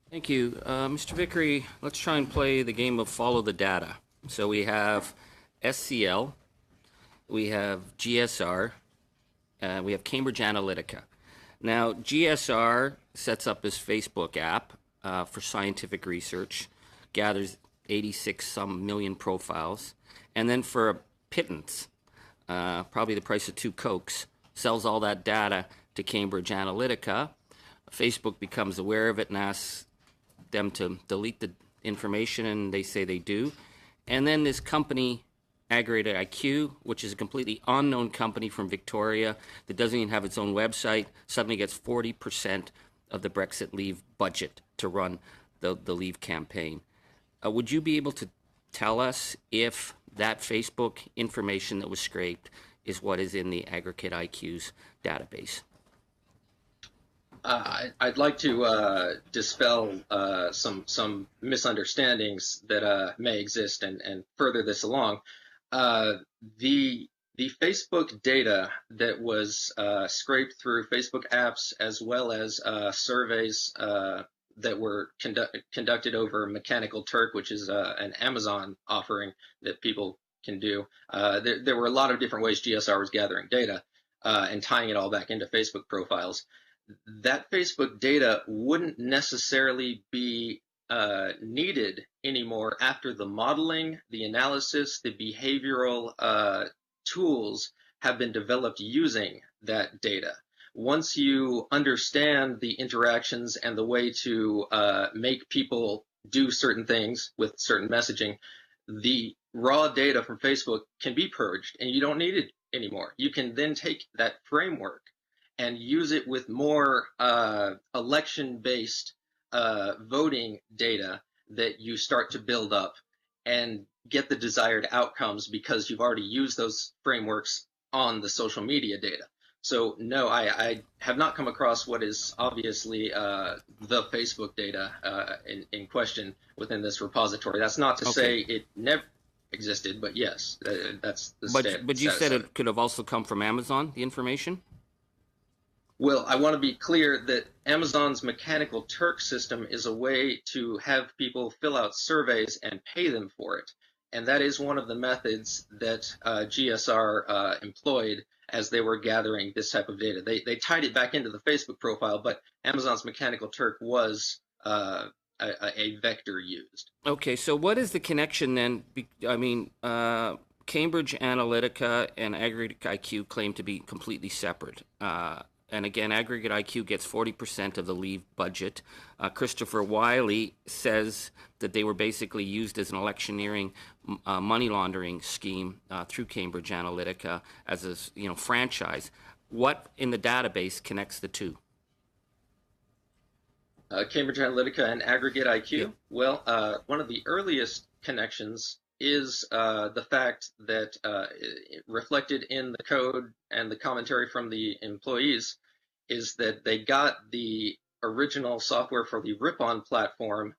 Thank you. Mr. Vickery, let's try and play the game of follow the data. So we have SCL, we have GSR, we have Cambridge Analytica. Now, GSR sets up his Facebook app for scientific research, gathers 86 some million profiles, and then for a pittance, probably the price of two Cokes, sells all that data to Cambridge Analytica. Facebook becomes aware of it and asks them to delete the information, and they say they do. And then this company, Aggregate IQ, which is a completely unknown company from Victoria that doesn't even have its own website, suddenly gets 40% of the Brexit Leave budget to run the Leave campaign. Would you be able to tell us if that Facebook information that was scraped is what is in the Aggregate IQ's database? I'd like to dispel some misunderstandings that may exist and further this along. Uh, the the Facebook data that was scraped through Facebook apps as well as surveys that were conducted over Mechanical Turk, which is an Amazon offering that people can do. There were a lot of different ways GSR was gathering data and tying it all back into Facebook profiles. That Facebook data wouldn't necessarily be needed anymore after the modeling, the analysis, the behavioral tools have been developed using that data. Once you understand the interactions and the way to make people do certain things with certain messaging, the raw data from Facebook can be purged and you don't need it anymore. You can then take that framework and use it with more election-based voting data that you start to build up and get the desired outcomes because you've already used those frameworks on the social media data. So no, I have not come across what is obviously the Facebook data in question within this repository. That's not to say Okay. it never existed, but yes, that's the But you status said of it. it could have also come from Amazon, the information? Well, I want to be clear that Amazon's Mechanical Turk system is a way to have people fill out surveys and pay them for it. And that is one of the methods that GSR employed as they were gathering this type of data. They tied it back into the Facebook profile, but Amazon's Mechanical Turk was a vector used. Okay, so what is the connection then? Cambridge Analytica and Aggregate IQ claim to be completely separate. And again, Aggregate IQ gets 40% of the Leave budget. Christopher Wiley says that they were basically used as an electioneering money laundering scheme through Cambridge Analytica as a franchise. What in the database connects the two? Cambridge Analytica and Aggregate Yeah. IQ? Well, one of the earliest connections is the fact that reflected in the code and the commentary from the employees is that they got the original software for the Ripon platform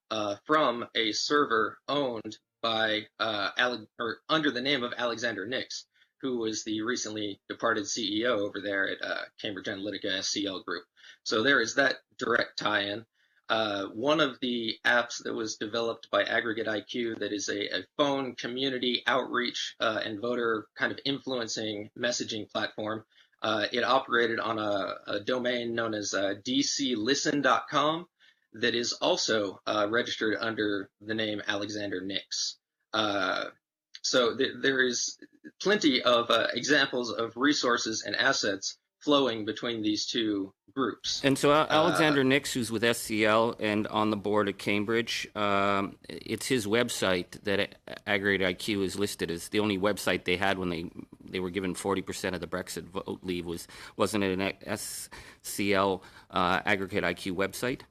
from a server owned by or under the name of Alexander Nix, who was the recently departed CEO over there at Cambridge Analytica SCL Group. So there is that direct tie-in. One of the apps that was developed by Aggregate IQ that is a phone community outreach and voter kind of influencing messaging platform. It operated on a domain known as dclisten.com that is also registered under the name Alexander Nix. So there is plenty of examples of resources and assets flowing between these two groups. And so Uh, Alexander Nix, who's with SCL and on the board at Cambridge, it's his website that Aggregate IQ is listed as the only website they had when they were given 40% of the Brexit vote leave. Wasn't it an SCL Aggregate IQ website?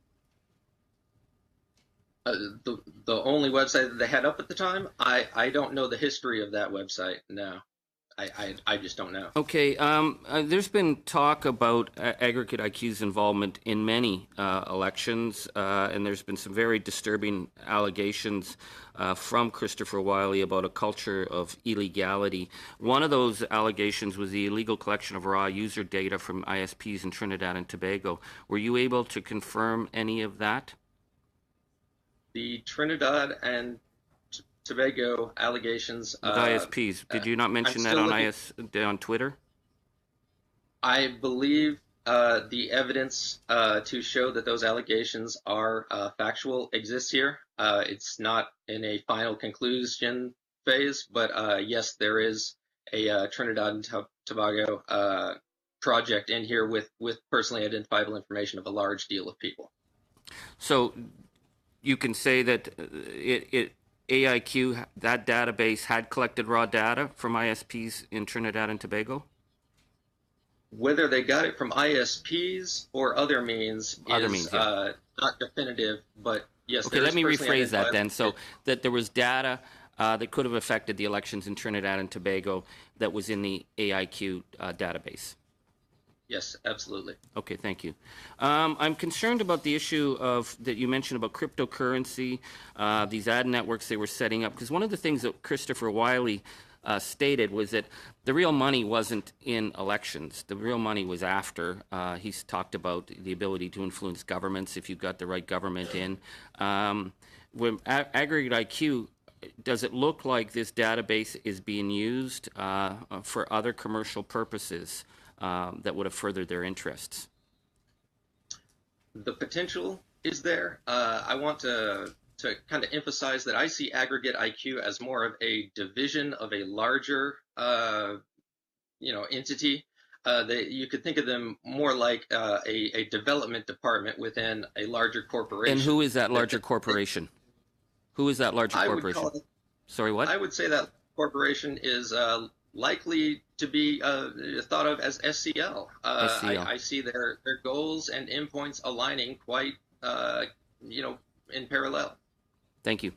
uh, the only website that they had up at the time, I don't know the history of that website. No, I just don't know. Okay, there's been talk about Aggregate IQ's involvement in many elections, and there's been some very disturbing allegations from Christopher Wiley about a culture of illegality. One of those allegations was the illegal collection of raw user data from ISPs in Trinidad and Tobago. Were you able to confirm any of that? the Trinidad and Tobago allegations. With ISPs. Did you not mention that on Twitter? I believe the evidence to show that those allegations are factual exists here. It's not in a final conclusion phase, but yes, there is a Trinidad and Tobago project in here with personally identifiable information of a large deal of people. So you can say that AIQ, that database, had collected raw data from ISPs in Trinidad and Tobago? Whether they got it from ISPs or other means is not definitive, but yes. Okay, let me rephrase that then. So that there was data that could have affected the elections in Trinidad and Tobago that was in the AIQ database. Yes, absolutely. Okay, thank you. I'm concerned about the issue that you mentioned about cryptocurrency, these ad networks they were setting up, because one of the things that Christopher Wiley stated was that the real money wasn't in elections. The real money was after. He's talked about the ability to influence governments if you've got the right government in. When Aggregate IQ, does it look like this database is being used for other commercial purposes that would have furthered their interests? The potential is there. I want to kind of emphasize that I see Aggregate IQ as more of a division of a larger, entity. You could think of them more like a development department within a larger corporation. And who is that larger corporation? Who is that larger corporation? Sorry, what? I would say that corporation is likely to be thought of as SCL. I see their goals and endpoints aligning quite, in parallel. Thank you.